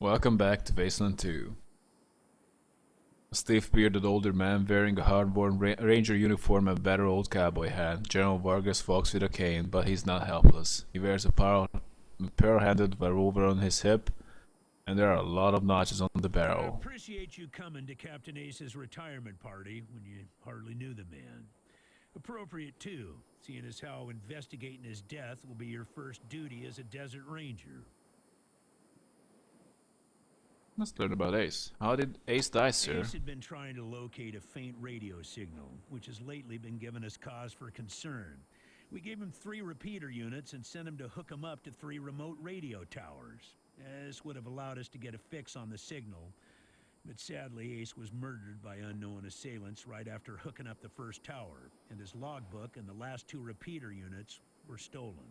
Welcome back to Wasteland 2. A stiff-bearded older man wearing a hard-worn ranger uniform and a better old cowboy hat. General Vargas walks with a cane, but he's not helpless. He wears a pearl-handled revolver on his hip, and there are a lot of notches on the I barrel. appreciate you coming to Captain Ace's retirement party when you hardly knew the man. Appropriate, too, seeing as how investigating his death will be your first duty as a desert ranger. Let's learn about Ace. How did Ace die, sir? Ace had been trying to locate a faint radio signal, which has lately been giving us cause for concern. We gave him 3 repeater units and sent him to hook them up to 3 remote radio towers. This would have allowed us to get a fix on the signal, but sadly Ace was murdered by unknown assailants right after hooking up the first tower, and his logbook and the last 2 repeater units were stolen.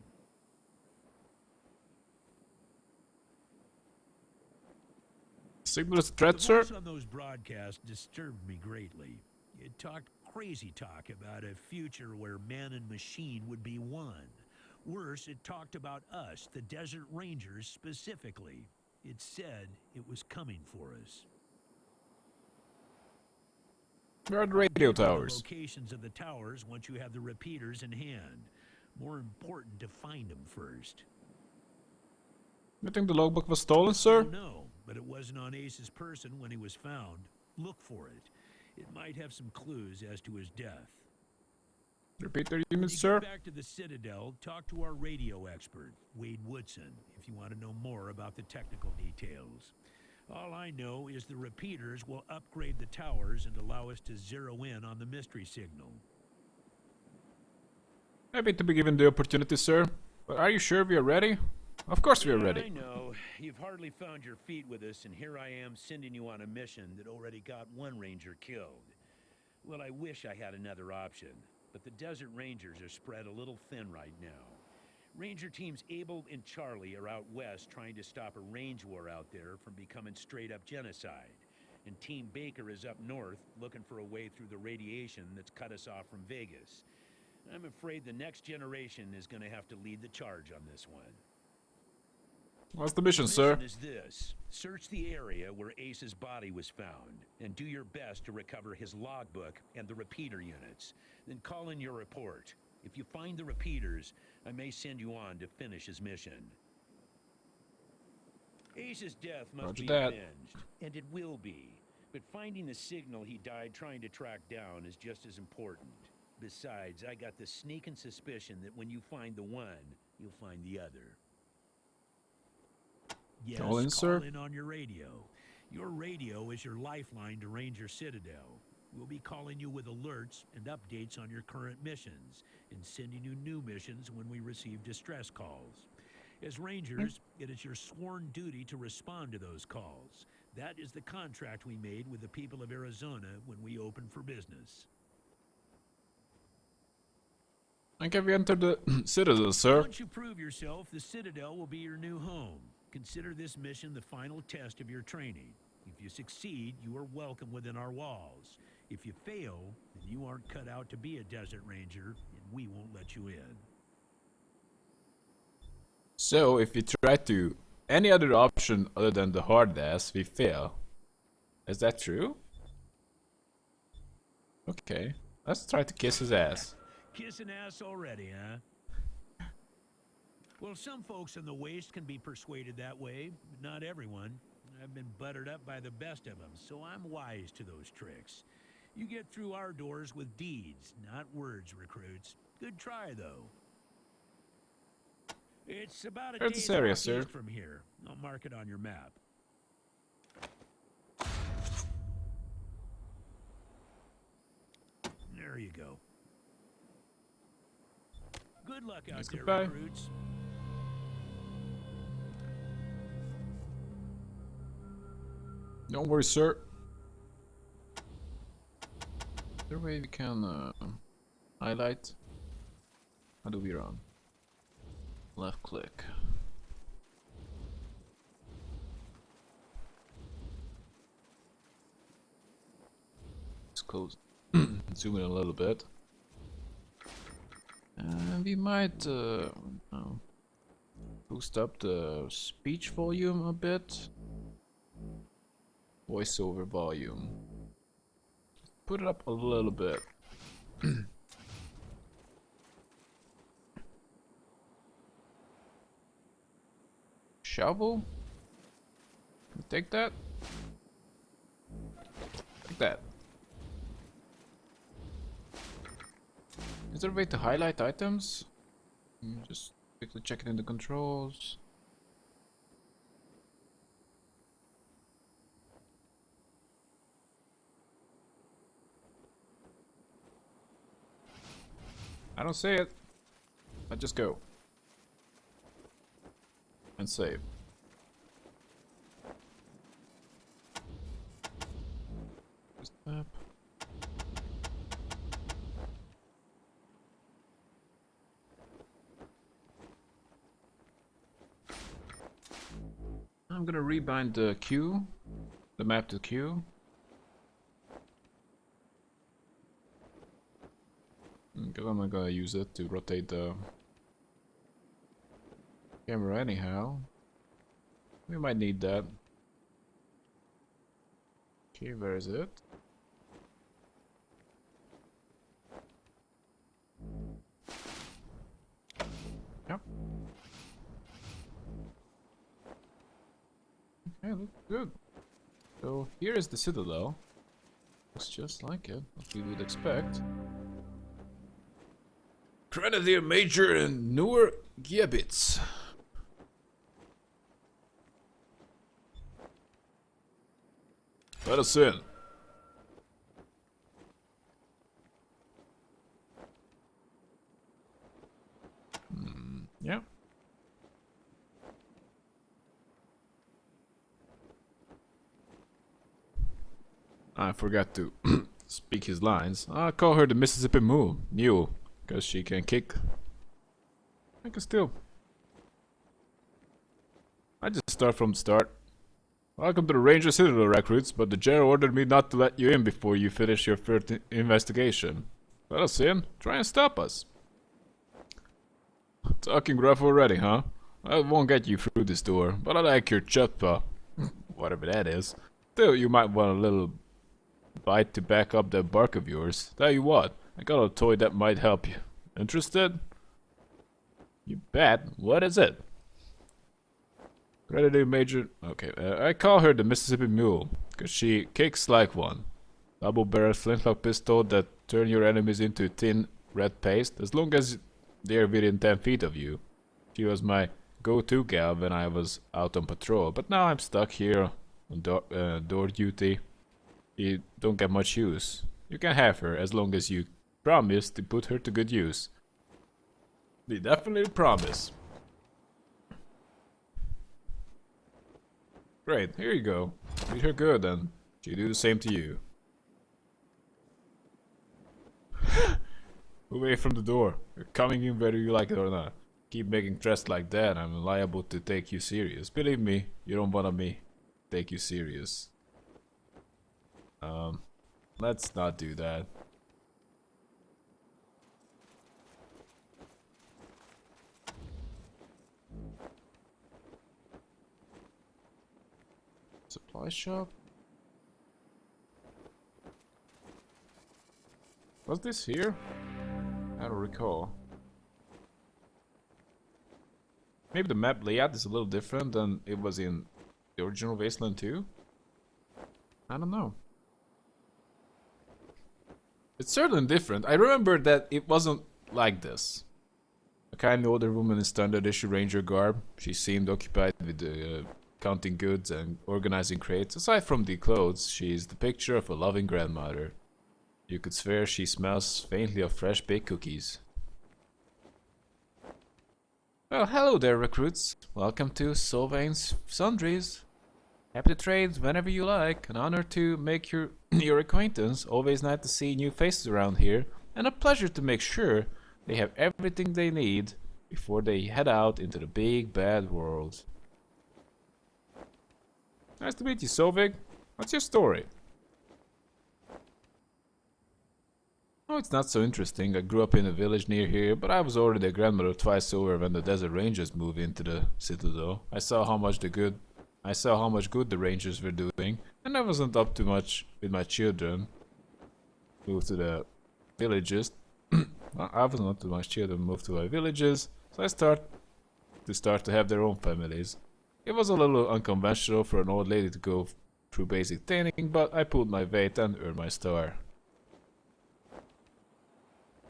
Signal is a threat, sir? The voice on those broadcasts disturbed me greatly. It talked crazy talk about a future where man and machine would be one. Worse, it talked about us, the Desert Rangers, specifically. It said it was coming for us. Where are the radio The towers? locations of the towers once you have the repeaters in hand. More important to find them first. You think the logbook was stolen, sir? No, but it wasn't on Ace's person when he was found. Look for it. It might have some clues as to his death. Repeater When units, you sir? get back to the Citadel, talk to our radio expert, Wade Woodson, if you want to know more about the technical details. All I know is the repeaters will upgrade the towers and allow us to zero in on the mystery signal. Happy to be given the opportunity, sir. But are you sure we are ready? Of course we are I ready. know. You've hardly found your feet with us, and here I am sending you on a mission that already got 1 ranger killed. Well, I wish I had another option, but the Desert Rangers are spread a little thin right now. Ranger teams Abel and Charlie are out west trying to stop a range war out there from becoming straight-up genocide. And Team Baker is up north looking for a way through the radiation that's cut us off from Vegas. I'm afraid the next generation is going to have to lead the charge on this one. What's the mission, The sir? mission is this. Search the area where Ace's body was found, and do your best to recover his logbook and the repeater units. Then call in your report. If you find the repeaters, I may send you on to finish his mission. Ace's death must Roger be that. avenged, and it will be. But finding the signal he died trying to track down is just as important. Besides, I got the sneaking suspicion that when you find the one, you'll find the other. Yes, Call in, sir. Call in on your radio. Your radio is your lifeline to Ranger Citadel. We'll be calling you with alerts and updates on your current missions, and sending you new missions when we receive distress calls. As Rangers, it is your sworn duty to respond to those calls. That is the contract we made with the people of Arizona when we opened for business. And can we enter the Citadel, sir? Once you prove yourself, the Citadel will be your new home. Consider this mission the final test of your training. If you succeed, you are welcome within our walls. If you fail, then you aren't cut out to be a Desert Ranger, and we won't let you in. So, if we try to any other option other than the hard ass, we fail. Is that true? Okay, let's try to kiss his ass. Kissing ass already, huh? Well, some folks in the Waste can be persuaded that way, but not everyone. I've been buttered up by the best of them, so I'm wise to those tricks. You get through our doors with deeds, not words, recruits. Good try, though. It's about a Where's day's this area, walk sir? east from here. I'll mark it on your map. There you go. Good luck out Yes, there, goodbye. recruits. Don't worry, sir. Is there a way we can highlight? How do we run? Left click. Let's close. Zoom in a little bit. And we might boost up the speech volume a bit. Voiceover volume. Put it up a little bit. Shovel? Take that. Take that. Is there a way to highlight items? Just quickly check it in the controls. I don't see it. I just go. And save. Just tap. I'm gonna rebind the queue, the map to queue. Because I'm not gonna use it to rotate the camera anyhow. We might need that. Okay, where is it? Yep. Okay, looks good. So here is the Citadel. Looks just like it, what we would expect. Grenadier Major and Noor Gibbets. Let us in. Yeah. I forgot to speak his lines. I'll call her the Mississippi Mule, because she can kick. I can still. I just start from the start. Welcome to the Ranger Citadel, recruits, but the general ordered me not to let you in before you finish your first investigation. Let us in. Try and stop us. Talking rough already, huh? I won't get you through this door, but I like your chutzpah. Whatever that is. Still, you might want a little bite to back up that bark of yours. Tell you what, I got a toy that might help you. Interested? You bet. What is it? Grenadier Major. Okay, I call her the Mississippi Mule, because she kicks like one. Double-barrel flintlock pistol that turn your enemies into thin red paste, as long as they're within 10 feet of you. She was my go-to gal when I was out on patrol, but now I'm stuck here on door duty. You don't get much use. You can have her, as long as you promise to put her to good use. We definitely promise. Great, here you go. Treat her good and she'll do the same to you. Away from the door. You're coming in whether you like it or not. Keep making threats like that, I'm liable to take you serious. Believe me, you don't want me to take you serious. Let's not do that. Supply shop? Was this here? I don't recall. Maybe the map layout is a little different than it was in the original Wasteland 2? I don't know. It's certainly different. I remember that it wasn't like this. A kind older woman in standard issue ranger garb. She seemed occupied with counting goods and organizing crates. Aside from the clothes, she's the picture of a loving grandmother. You could swear she smells faintly of fresh baked cookies. Well, hello there, recruits. Welcome to Sylvain's Sundries. Happy to trade whenever you like. An honor to make your acquaintance. Always nice to see new faces around here. And a pleasure to make sure they have everything they need before they head out into the big bad world. Nice to meet you, Sovig. What's your story? Oh, it's not so interesting. I grew up in a village near here, but I was already a grandmother twice over when the Desert Rangers moved into the Citadel. I saw how much good the Rangers were doing, And I wasn't up to much with my children. Moved to the villages. I was not too much children moved to my villages, so I start to have their own families. It was a little unconventional for an old lady to go through basic training, but I pulled my weight and earned my star.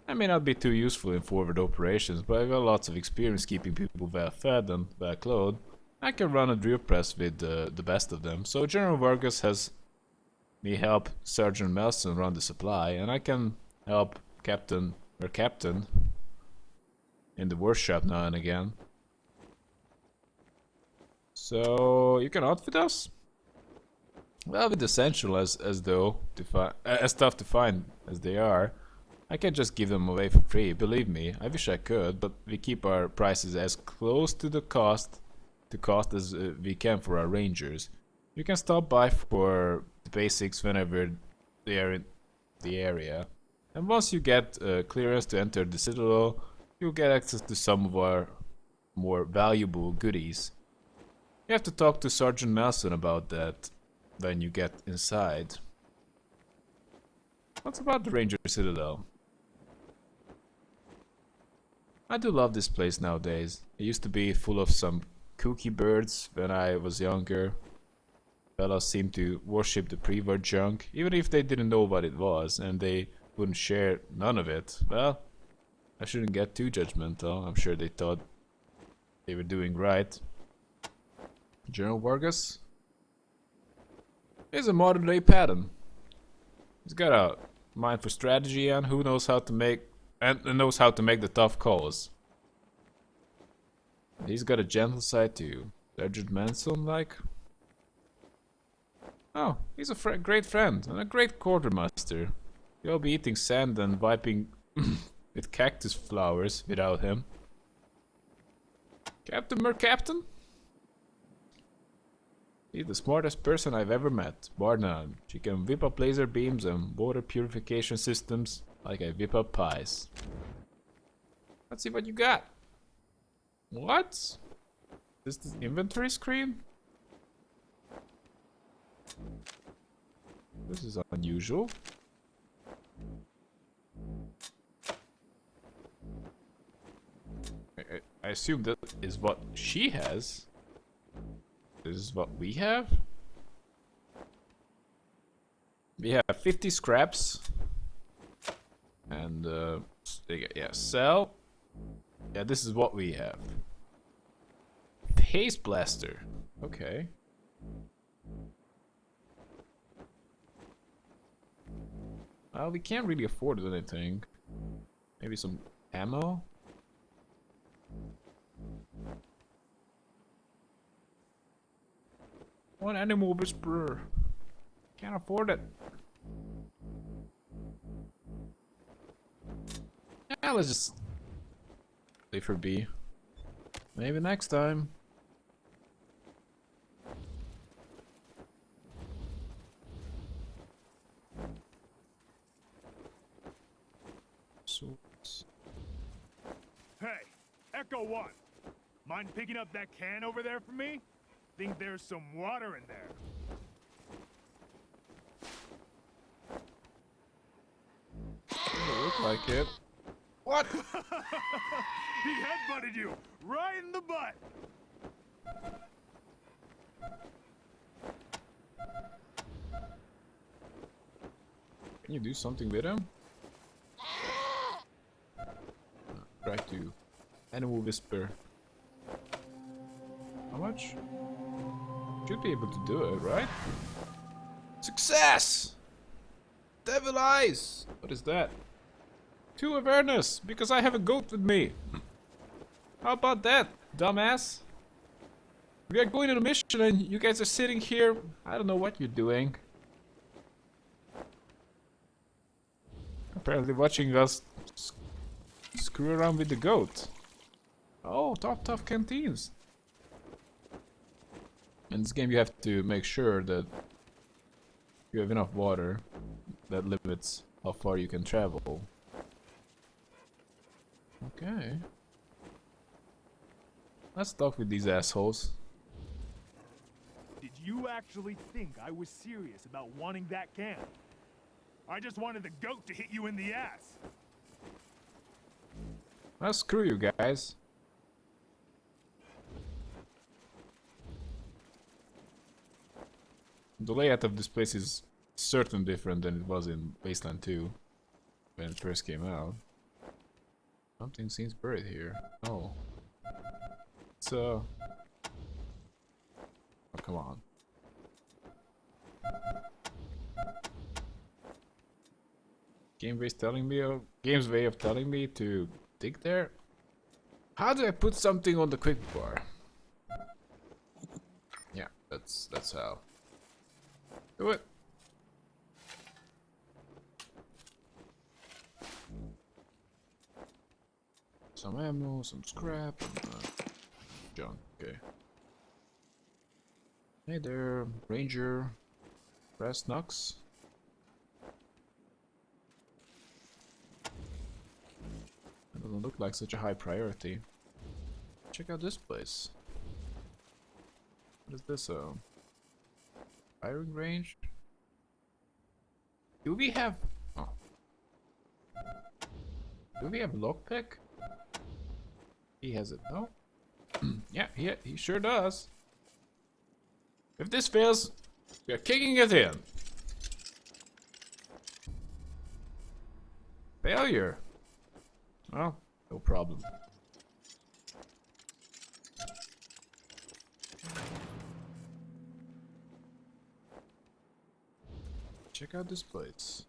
I may not be too useful in forward operations, but I've got lots of experience keeping people well fed and well clothed. I can run a drill press with the best of them, so General Vargas has me help Sergeant Melson run the supply, and I can help Captain in the workshop now and again. So you can outfit us? Well, with essential as tough to find as they are, I can't just give them away for free. Believe me, I wish I could, but we keep our prices as close to the cost as we can for our rangers. You can stop by for the basics whenever they are in the area. And once you get clearance to enter the Citadel, you'll get access to some of our more valuable goodies. You have to talk to Sergeant Nelson about that when you get inside. What's about the Ranger Citadel? I do love this place nowadays. It used to be full of some kooky birds when I was younger. Fellas seemed to worship the pre-war junk, even if they didn't know what it was, and they wouldn't share none of it. Well, I shouldn't get too judgmental. I'm sure they thought they were doing right. General Vargas is a modern day pattern. He's got a mind for strategy and who knows how to make the tough calls. He's got a gentle side too. Sergeant Manson like. Oh, he's a great friend and a great quartermaster. You'll be eating sand and wiping with cactus flowers without him. Captain Mercaptain? He's the smartest person I've ever met, bar none. She can whip up laser beams and water purification systems like I whip up pies. Let's see what you got. What? Is this the inventory screen? This is unusual. I assume that is what she has. This is what we have. We have 50 scraps. And, yeah, sell. Yeah, this is what we have. Haze Blaster. Okay. Well, we can't really afford anything. Maybe some ammo? One animal whisperer. Can't afford it. Yeah, let's just leave her be. Maybe next time. Swords. Hey, Echo 1. Mind picking up that can over there for me? Think there's some water in there. Doesn't look like it. What? He headbutted you right in the butt. Can you do something with him? Try to animal whisper. How much? Should be able to do it, right? Success! Devil eyes! What is that? 2 awareness, because I have a goat with me. How about that, dumbass? We are going on a mission and you guys are sitting here. I don't know what you're doing. Apparently watching us screw around with the goat. Oh, tough canteens. In this game you have to make sure that you have enough water that limits how far you can travel. Okay. Let's talk with these assholes. Did you actually think I was serious about wanting that can? I just wanted the goat to hit you in the ass. Well, screw you guys. The layout of this place is certainly different than it was in Wasteland 2 when it first came out. Something seems buried here. Oh. It's oh, come on. Game's way of telling me to dig there? How do I put something on the quick bar? Yeah, that's how. Do it. Some ammo, some scrap, and junk. Okay. Hey there, Ranger. Brass knucks. That doesn't look like such a high priority. Check out this place. What is this? Firing range? Do we have... Oh. Do we have lockpick? He has it, no? Yeah, he sure does. If this fails, we are kicking it in. Failure. Well, no problem. Check out this place.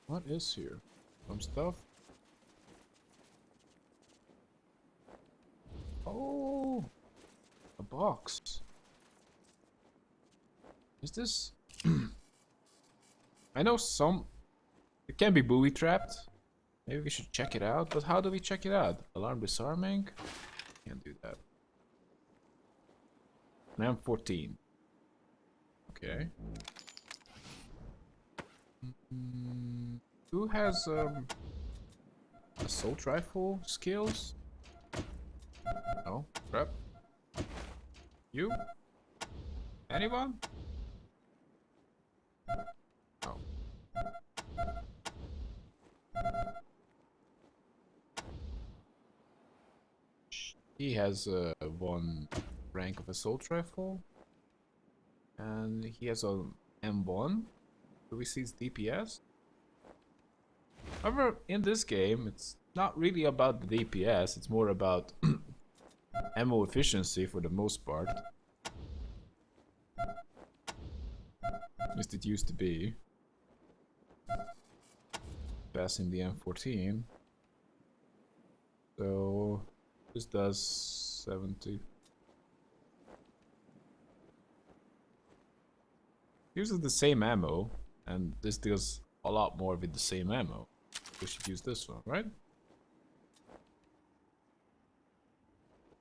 What is here? Some stuff? Oh! A box. Is this... I know some... It can be booby trapped. Maybe we should check it out, but how do we check it out? Alarm disarming? Can't do that. An M14. Okay. Who has assault rifle skills? Oh, crap. You? Anyone? Oh. He has one rank of assault rifle. And he has a M1. Do we see his DPS? However, in this game, it's not really about the DPS, it's more about ammo efficiency for the most part. At least it used to be. Passing the M14. So, this does 70. Uses the same ammo, and this deals a lot more with the same ammo. We should use this one, right?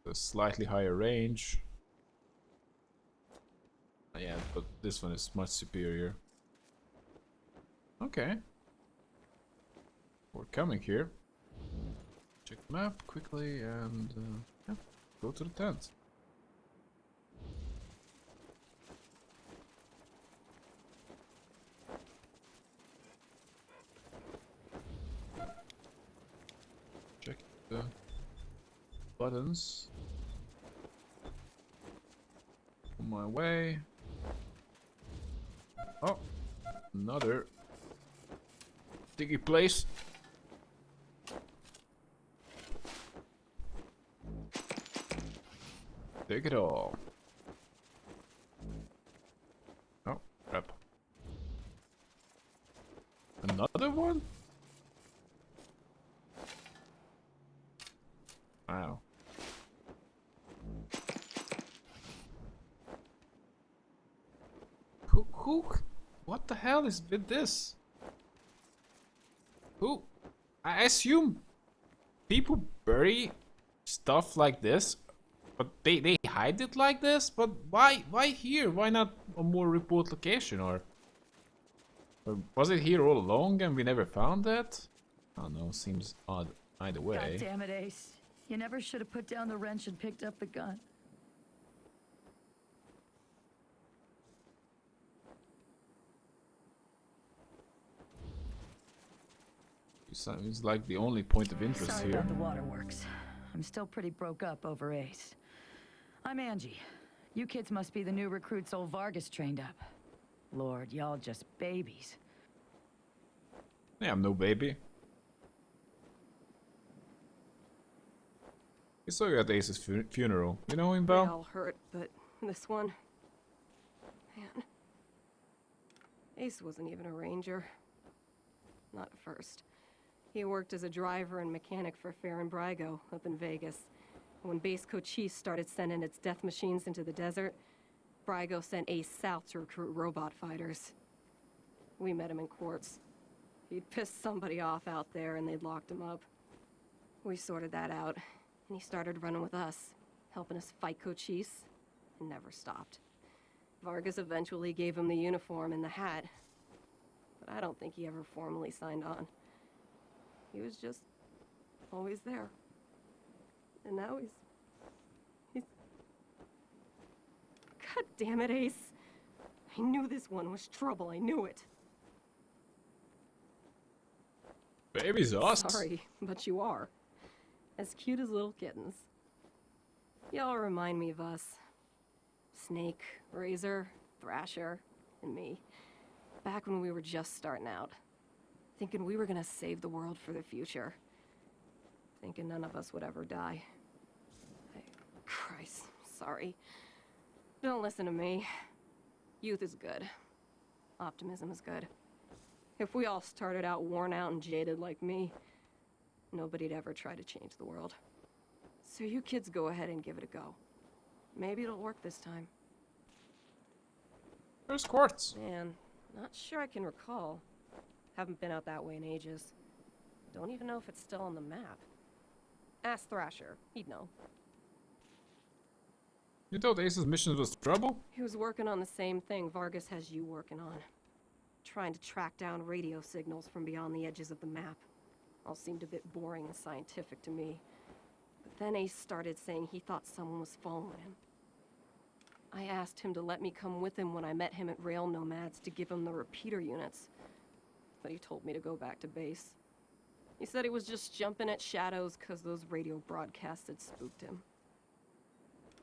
A slightly higher range. Yeah, but this one is much superior. Okay. We're coming here. Check the map quickly and yeah, go to the tent. Check the buttons. On my way. Oh, another diggy place. Take it all. Oh, crap. Another one? Wow. Who? What the hell is with this? Who? I assume people bury stuff like this, but they hide it like this? But why here? Why not a more remote location? Or was it here all along and we never found that? I don't know, seems odd either way. God damn it, Ace. You never should have put down the wrench and picked up the gun. He's like the only point of interest Sorry here. about the waterworks. I'm still pretty broke up over Ace. I'm Angie. You kids must be the new recruits old Vargas trained up. Lord, y'all just babies. Yeah, I'm no baby. You saw you at Ace's funeral. You know him, They Val? all hurt, but this one... Man. Ace wasn't even a ranger. Not at first. He worked as a driver and mechanic for Farron Brygo up in Vegas. When Base Cochise started sending its death machines into the desert, Brygo sent Ace south to recruit robot fighters. We met him in quartz. He'd pissed somebody off out there and they'd locked him up. We sorted that out, and he started running with us, helping us fight Cochise, and never stopped. Vargas eventually gave him the uniform and the hat, but I don't think he ever formally signed on. He was just always there. And now he's... God damn it, Ace. I knew this one was trouble, I knew it. Baby's awesome. Sorry, but you are. As cute as little kittens. Y'all remind me of us. Snake, Razor, Thrasher, and me. Back when we were just starting out. Thinking we were gonna save the world for the future. Thinking none of us would ever die. Christ, sorry. Don't listen to me. Youth is good. Optimism is good. If we all started out worn out and jaded like me, nobody'd ever try to change the world. So you kids go ahead and give it a go. Maybe it'll work this time. Where's Quartz? Man, not sure I can recall. Haven't been out that way in ages. Don't even know if it's still on the map. Ask Thrasher, he'd know. You thought Ace's mission was trouble? He was working on the same thing Vargas has you working on. Trying to track down radio signals from beyond the edges of the map. All seemed a bit boring and scientific to me. But then Ace started saying he thought someone was following him. I asked him to let me come with him when I met him at Rail Nomads to give him the repeater units. But he told me to go back to base. He said he was just jumping at shadows because those radio broadcasts had spooked him.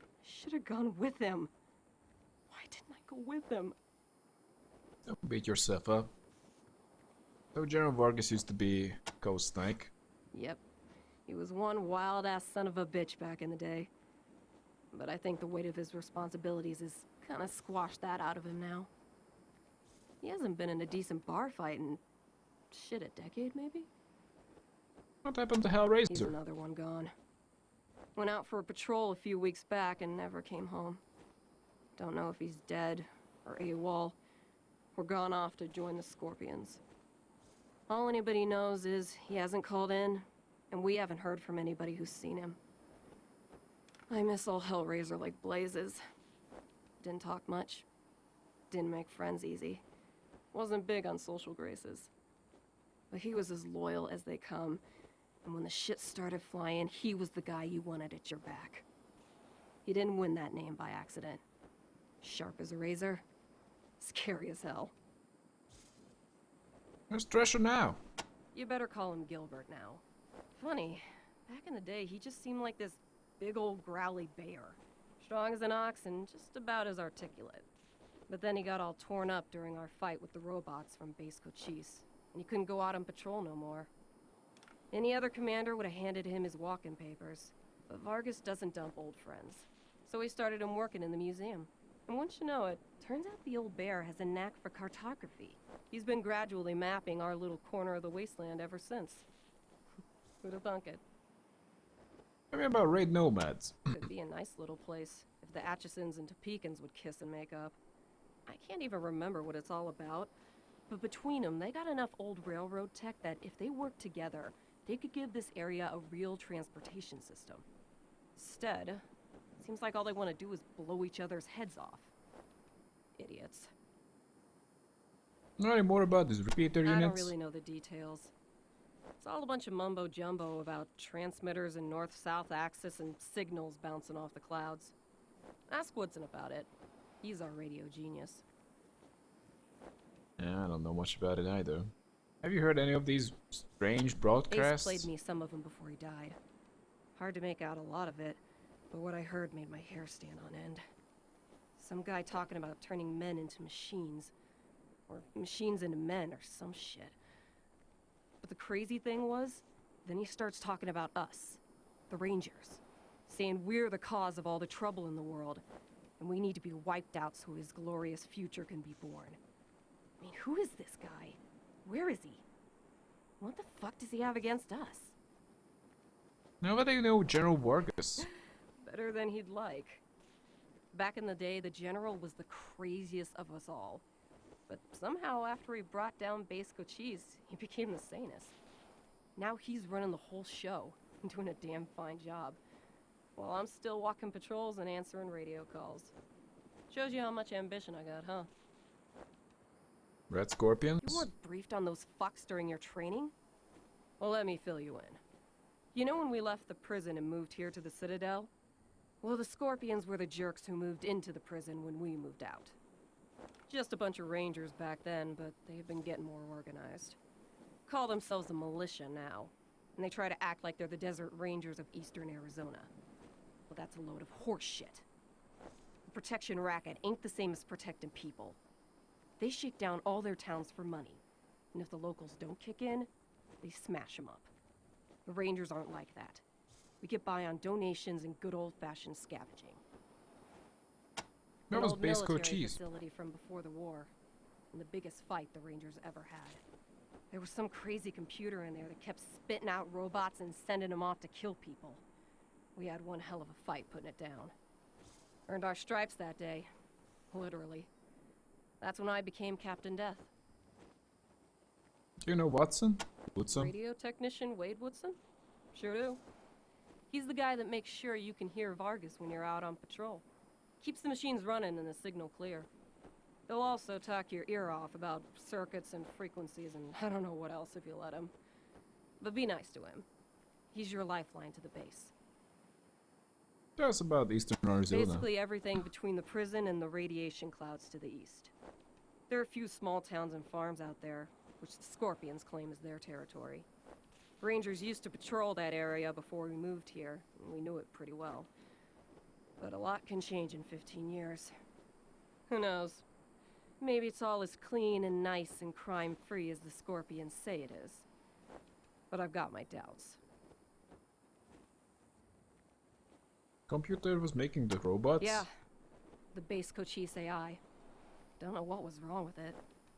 I should have gone with him. Why didn't I go with him? Don't beat yourself up. So General Vargas used to be Ghost Snake. Yep. He was one wild-ass son of a bitch back in the day. But I think the weight of his responsibilities has kind of squashed that out of him now. He hasn't been in a decent bar fight in... shit, a decade, maybe? What happened to He's Hellraiser? another one gone. Went out for a patrol a few weeks back and never came home. Don't know if he's dead or AWOL or gone off to join the Scorpions. All anybody knows is he hasn't called in, and we haven't heard from anybody who's seen him. I miss old Hellraiser like blazes. Didn't talk much. Didn't make friends easy. Wasn't big on social graces. But he was as loyal as they come, and when the shit started flying, he was the guy you wanted at your back. He didn't win that name by accident. Sharp as a razor, scary as hell. Where's Thrasher now? You better call him Gilbert now. Funny, back in the day, he just seemed like this big old growly bear. Strong as an ox and just about as articulate. But then he got all torn up during our fight with the robots from Base Cochise, and he couldn't go out on patrol no more. Any other commander would have handed him his walking papers, but Vargas doesn't dump old friends. So he started him working in the museum. And once you know it, turns out the old bear has a knack for cartography. He's been gradually mapping our little corner of the Wasteland ever since. Who'd have thunk it? Tell me about Raid Nomads. Could be a nice little place, if the Atchisons and Topekans would kiss and make up. I can't even remember what it's all about, but between them, they got enough old railroad tech that if they worked together, they could give this area a real transportation system. Instead, it seems like all they want to do is blow each other's heads off. Idiots. Know any more about these repeater units? I don't really know the details. It's all a bunch of mumbo-jumbo about transmitters and north-south axis and signals bouncing off the clouds. Ask Woodson about it. He's our radio genius. Yeah, I don't know much about it either. Have you heard any of these strange Ace broadcasts? played me some of them before he died. Hard to make out a lot of it, but what I heard made my hair stand on end. Some guy talking about turning men into machines. Or machines into men, or some shit. But the crazy thing was, then he starts talking about us, the Rangers. Saying we're the cause of all the trouble in the world, and we need to be wiped out so his glorious future can be born. I mean, who is this guy? Where is he? What the fuck does he have against us? Nobody know General Vargas. Better than he'd like. Back in the day, the General was the craziest of us all. But somehow, after he brought down Base Cochise, he became the sanest. Now he's running the whole show, and doing a damn fine job. While I'm still walking patrols and answering radio calls. Shows you how much ambition I got, huh? Red Scorpions? You weren't briefed on those fucks during your training? Well, let me fill you in. You know when we left the prison and moved here to the Citadel? Well, the Scorpions were the jerks who moved into the prison when we moved out. Just a bunch of Rangers back then, but they've been getting more organized. Call themselves a militia now, and they try to act like they're the Desert Rangers of Eastern Arizona. Well, that's a load of horse shit. The protection racket ain't the same as protecting people. They shake down all their towns for money, and if the locals don't kick in, they smash them up. The Rangers aren't like that. We get by on donations and good old-fashioned scavenging. That An was old Base military Cochise. facility from before the war, and the biggest fight the Rangers ever had. There was some crazy computer in there that kept spitting out robots and sending them off to kill people. We had one hell of a fight putting it down. Earned our stripes that day, literally. That's when I became Captain Death. Do you know Watson? Woodson? Radio technician Wade Woodson? Sure do. He's the guy that makes sure you can hear Vargas when you're out on patrol. Keeps the machines running and the signal clear. They'll also talk your ear off about circuits and frequencies and I don't know what else if you let him. But be nice to him. He's your lifeline to the base. Tell us about Eastern Arizona. Basically everything between the prison and the radiation clouds to the east. There are a few small towns and farms out there, which the Scorpions claim is their territory. Rangers used to patrol that area before we moved here, and we knew it pretty well. But a lot can change in 15 years. Who knows? Maybe it's all as clean and nice and crime-free as the Scorpions say it is. But I've got my doubts. Computer was making the robots? Yeah. The Base Cochise AI. Don't know what was wrong with it.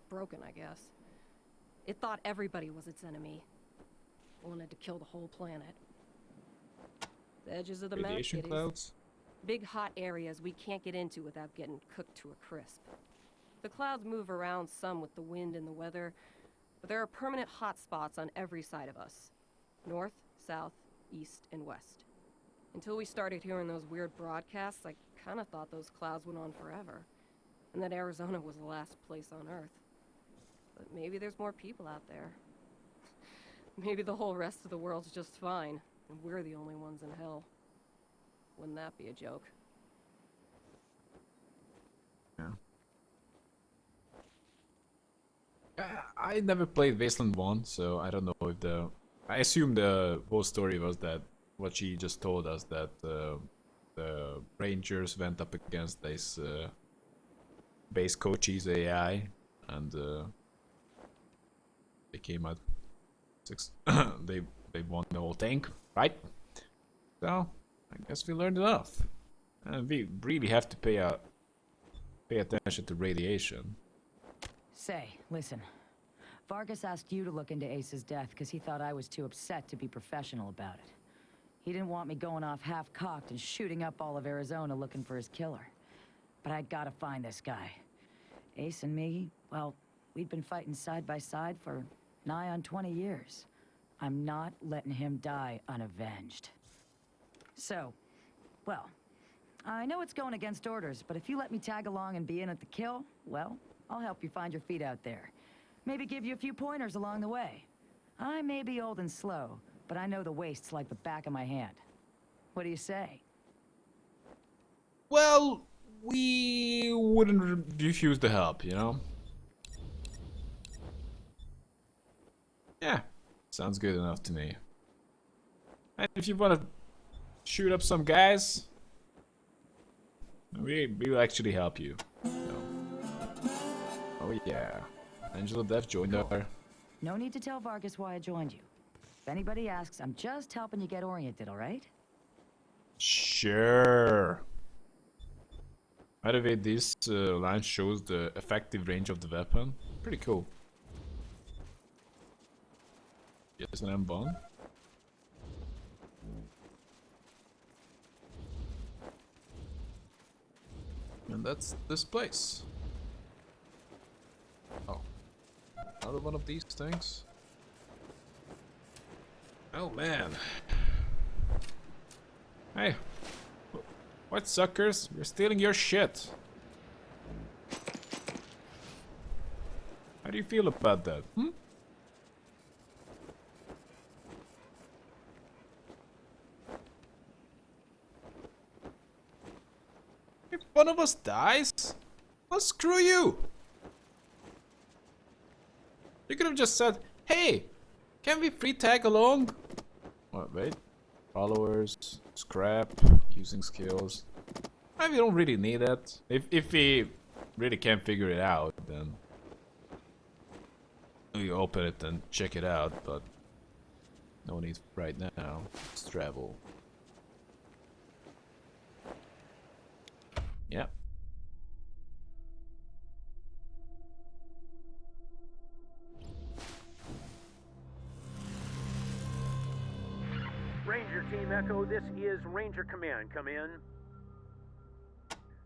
Broken, I guess. It thought everybody was its enemy. Wanted to kill the whole planet. The edges of the map, Radiation kiddies. clouds? Big hot areas we can't get into without getting cooked to a crisp. The clouds move around some with the wind and the weather, but there are permanent hot spots on every side of us. North, south, east, and west. Until we started hearing those weird broadcasts, I kinda thought those clouds went on forever. And that Arizona was the last place on Earth. But maybe there's more people out there. Maybe the whole rest of the world's just fine, and we're the only ones in hell. Wouldn't that be a joke? Yeah. I never played Wasteland 1, so I don't know if the... I assume the whole story was that what she just told us, that the Rangers went up against this Base Cochise AI, and they came out they won the whole thing, right? So I guess we learned enough, and we really have to pay attention to radiation. Say, listen. Vargas asked you to look into Ace's death because he thought I was too upset to be professional about it. He didn't want me going off half-cocked and shooting up all of Arizona looking for his killer. But I gotta find this guy. Ace and me, well, we'd been fighting side by side for nigh on 20 years. I'm not letting him die unavenged. So, well, I know it's going against orders, but if you let me tag along and be in at the kill, well, I'll help you find your feet out there. Maybe give you a few pointers along the way. I may be old and slow, but I know the wastes like the back of my hand. What do you say? Well, we wouldn't refuse the help, you know? Sounds good enough to me. And if you want to shoot up some guys, we will actually help you. So. Oh yeah. Angela Death joined our... No need to tell Vargas why I joined you. If anybody asks, I'm just helping you get oriented, alright? Sure. By the way, this line shows the effective range of the weapon. Pretty cool. Yes, and I'm bomb. And that's this place. Oh. Another one of these things. Oh man. Hey. What suckers? We're stealing your shit. How do you feel about that? Hmm? If one of us dies, well, screw you. You could have just said, hey, can we free tag along? Oh, wait. Followers, scrap, using skills. We don't really need that. If we really can't figure it out, then we open it and check it out, but no need right now. Let's travel. Yeah. Ranger Team Echo, this is Ranger Command. Come in.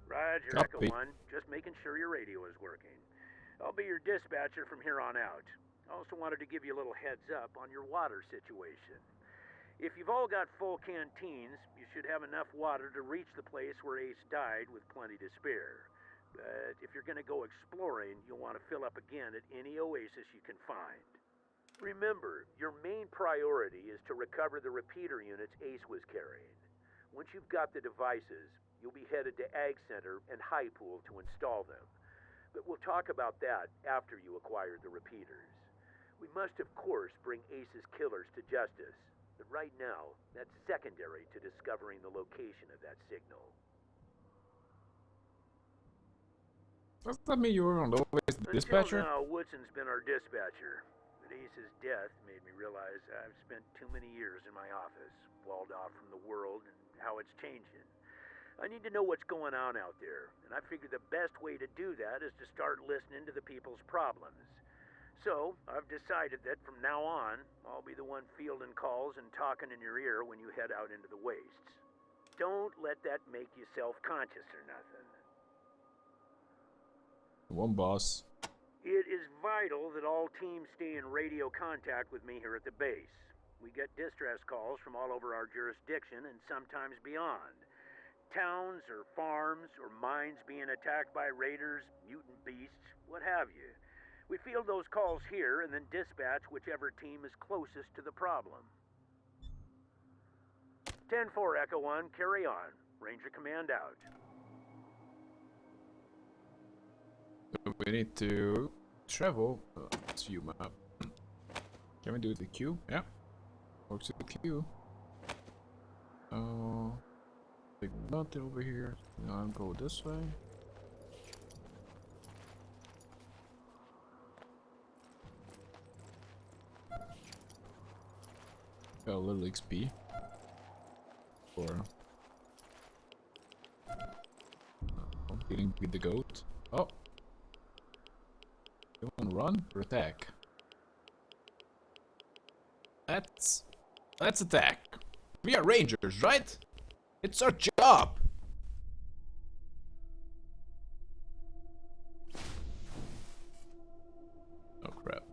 Roger, Copy. Echo 1. Just making sure your radio is working. I'll be your dispatcher from here on out. I also wanted to give you a little heads up on your water situation. If you've all got full canteens, you should have enough water to reach the place where Ace died with plenty to spare. But if you're going to go exploring, you'll want to fill up again at any oasis you can find. Remember, your main priority is to recover the repeater units Ace was carrying. Once you've got the devices, you'll be headed to Ag Center and High Pool to install them. But we'll talk about that after you acquire the repeaters. We must, of course, bring Ace's killers to justice. But right now, that's secondary to discovering the location of that signal. Does that mean you were on the always the dispatcher? Until now, Woodson's been our dispatcher. But Ace's death made me realize I've spent too many years in my office, walled off from the world and how it's changing. I need to know what's going on out there, and I figure the best way to do that is to start listening to the people's problems. So, I've decided that from now on, I'll be the one fielding calls and talking in your ear when you head out into the wastes. Don't let that make you self-conscious or nothing. One boss. It is vital that all teams stay in radio contact with me here at the base. We get distress calls from all over our jurisdiction and sometimes beyond. Towns or farms or mines being attacked by raiders, mutant beasts, what have you. We field those calls here and then dispatch whichever team is closest to the problem. 10-4 Echo 1, carry on. Ranger Command out. We need to travel. Let's view map. Can we do the queue? Yeah. Works with the queue. Big nut over here. Now go this way. Got a little XP for dealing with the goat. Oh, you want to run or attack? Let's attack. We are rangers, right? It's our job. Oh crap.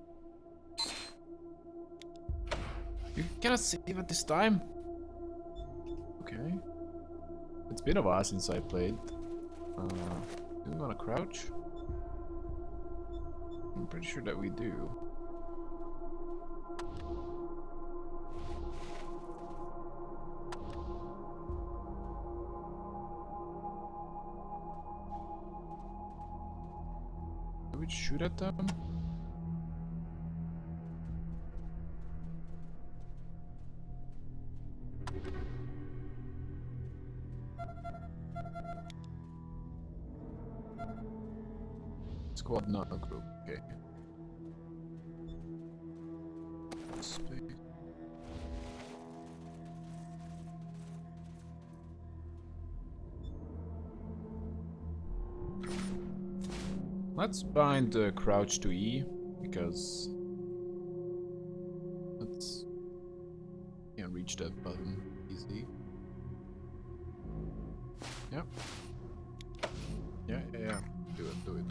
You cannot save at this time? Okay. It's been a while since I played. Do we want to crouch? I'm pretty sure that we do. Do we shoot at them? Squad, not a group. Okay. Space. Let's bind crouch to E because let's can't reach that button easy. Yep. Yeah. Do it.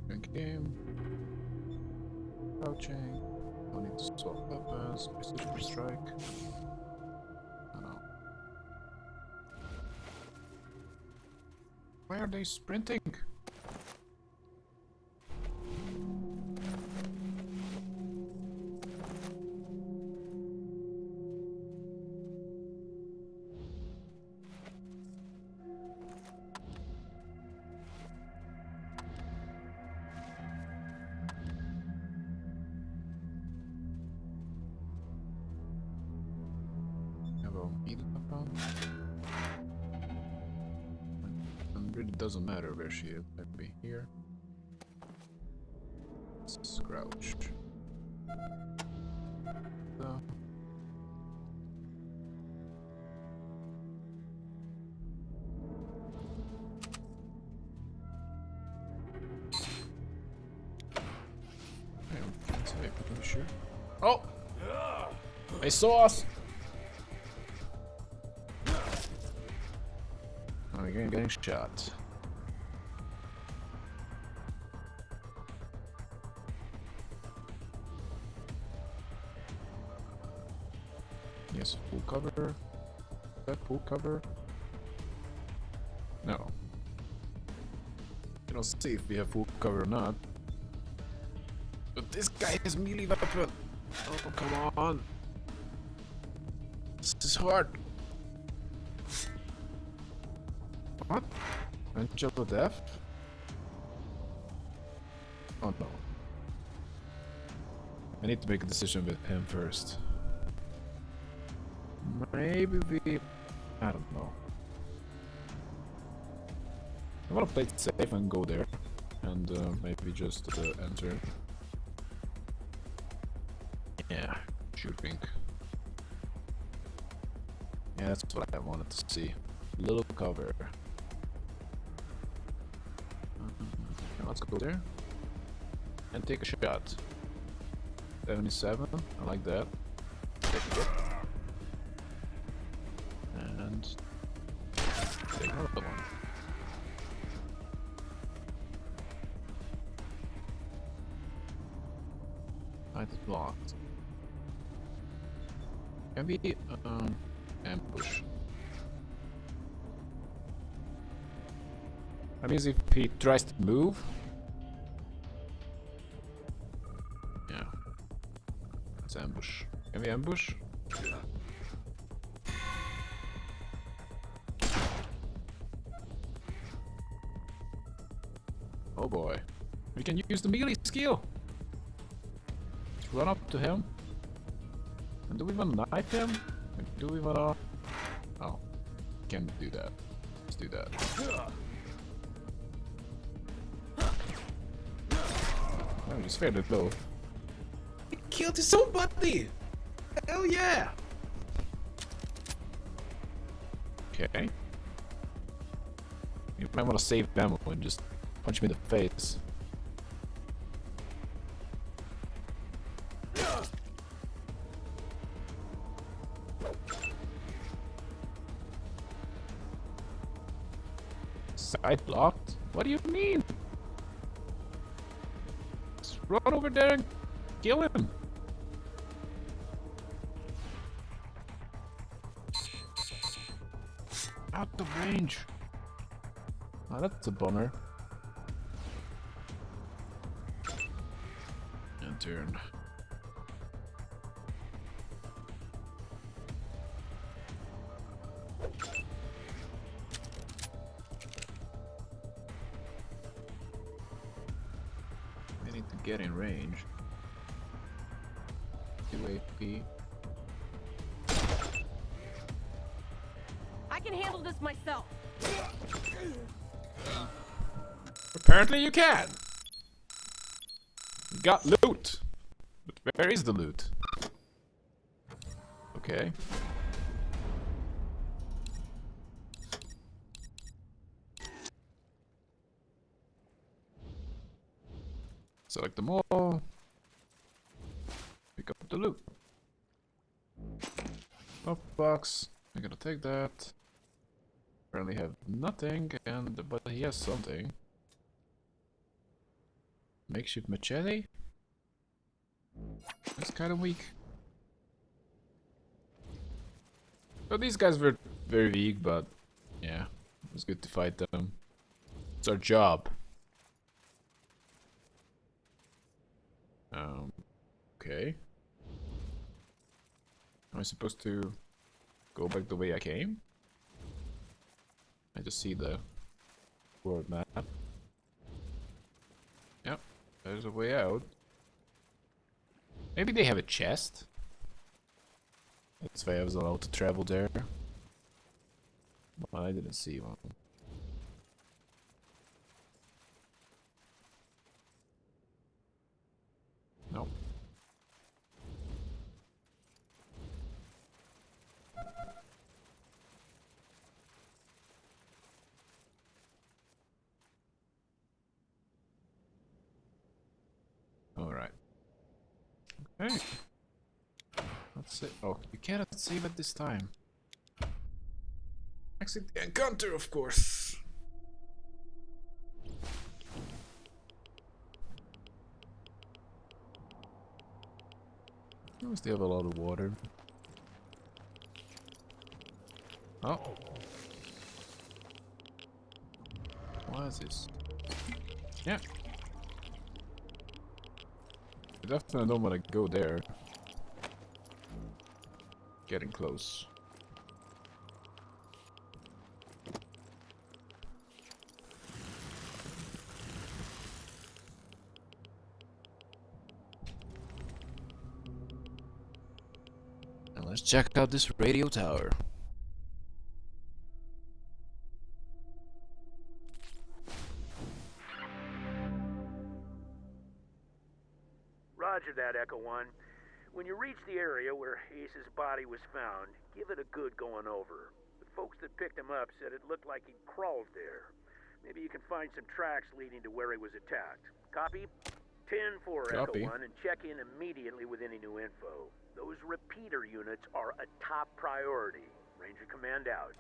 Drink game. Crouching. I need to swap weapons. Precision strike. I know. Why are they sprinting? Doesn't matter where she is. Maybe here. Let's crouch. So. I'm sure. Oh! They saw us! Oh, we're getting shot. Yes, full cover. Is that full cover? No. You don't see if we have full cover or not. But this guy has melee weapon. Oh, come on. This is hard. What? Angel of Death? Oh no. I need to make a decision with him first. Maybe we... I don't know. I wanna play it safe and go there. And maybe just enter. Yeah, shoot pink. Yeah, that's what I wanted to see. Little cover. Let's go there. And take a shot. 77, I like that. Take it. And take another one. It's blocked. Can we ambush? That means if he tries to move. Yeah. Let's ambush. Can we ambush? Oh boy. We can use the melee skill. Let's run up to him. And do we want to knife him? Or do we want to... Oh. Can't do that. Let's do that. Oh, he's fairly low. He killed his own buddy! Hell yeah! Okay. You might want to save ammo and just punch me in the face. Side blocked? What do you mean? Just run over there and kill him. Out of range. Oh, that's a bummer. And turn. I need to get in range. 2 AP. I can handle this myself. We're Apparently you can. You got loot. But where is the loot? Okay. Select them all. Pick up the loot. Pop box. I'm gonna take that. Apparently have nothing, but he has something. Makeshift machete? That's kind of weak. Well, these guys were very weak, but yeah, it was good to fight them. It's our job. Okay. Am I supposed to go back the way I came? I just see the world map. Yep, there's a way out. Maybe they have a chest? That's why I was allowed to travel there. Well, I didn't see one. No. Alright. Okay. Let's see. Oh, you cannot save at this time. Exit the encounter, of course. I still have a lot of water. Oh. What is this? Yeah. I definitely don't want to go there. Getting close. And let's check out this radio tower. Roger that, Echo 1. When you reach the area where Ace's body was found, give it a good going over. The folks that picked him up said it looked like he'd crawled there. Maybe you can find some tracks leading to where he was attacked. Copy? 10-4, Copy. Echo 1, and check in immediately with any new info. Those repeater units are a top priority. Ranger Command out.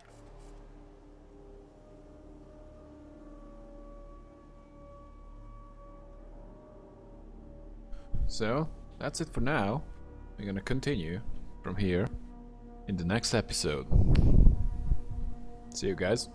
So, that's it for now. We're gonna continue from here in the next episode. See you guys.